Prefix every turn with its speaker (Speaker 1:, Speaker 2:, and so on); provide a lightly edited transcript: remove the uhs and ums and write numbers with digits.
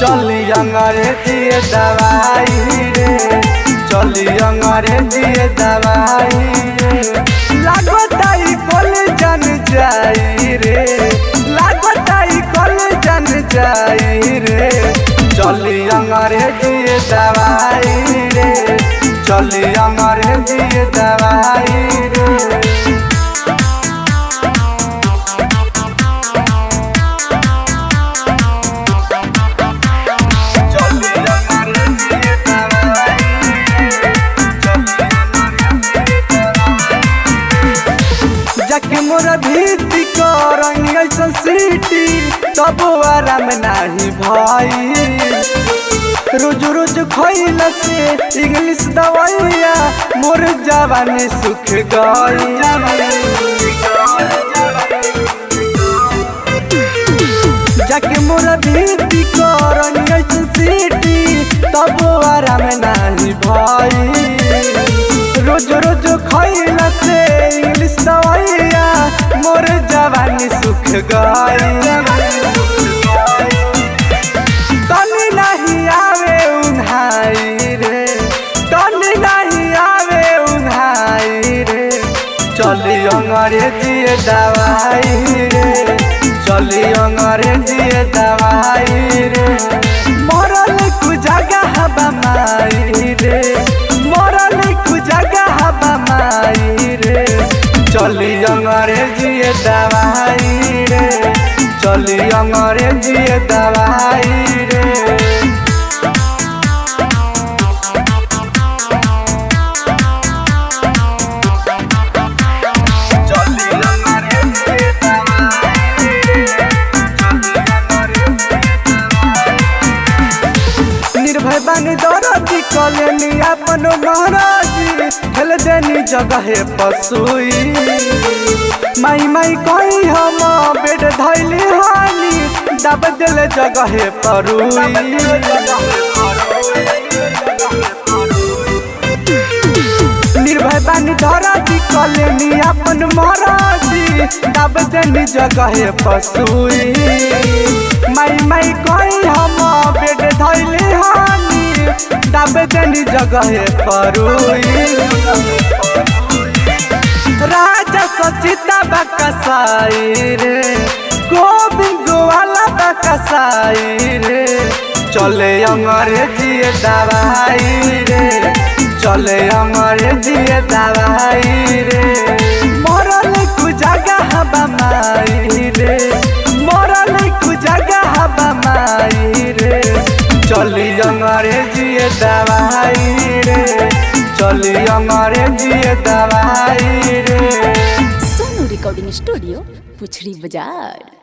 Speaker 1: चली अंग्रेजी दवाई रे, चली अंग्रेजी दवाई रे। लागताई कल जन जाई रे, लागताई कल जन जाई रे। चली अंग्रेजी दवाई रे, चली अंग्रेजी दवाई रे। जाके मोरा भीति करंग ऐसा सीटी तब आराम नाही भाई। रोज रोज खइला से इंग्लिश दवाइया मोर जवानी सुख गई। जाके मोरा भीति करंग ऐसा सीटी तब आराम नाही भाई। रोज रोज खइला से इंग्लिश दवाइया मोर जवानी सुख गई। तनी नहीं आवे उन्हाई रे, तनी नहीं आवे उन्हाई रे। चली अंग्रेजी दवाई रे, चली अंग्रेजी दवाई रे। मरल कु जगह बमाई रे, मरल कु जगह बमाई रे। चली अंग्रेजी दवाई रे, चली अंग्रेजी दवाई रे। निर्भय बानी दौरती कलेनी अपन महाराजी खेल देनी जगह पसुई। माई माई कही हम बेड धैली हानी दब दिल जगह परुई। निर्भय बानी दौरती कलेनी अपन महाराजी दब देनी जगह पसुई। माई माई कही हम बेड धैली हानी दब देनी जगह परुई। राजा सचिता बकसाई रे, गोविंद गोवाला बकसाई रे। चले अंग्रेजी दवाई रे, चले अंग्रेजी दवाई रे। मरल कु जगह बमाई रे, मरल कु जगह बमाई रे। चली अंग्रेजी दवाई रे, चली अंग्रेजी दवाई रे।
Speaker 2: सोनू रिकॉर्डिंग स्टूडियो पुछड़ी बाजार।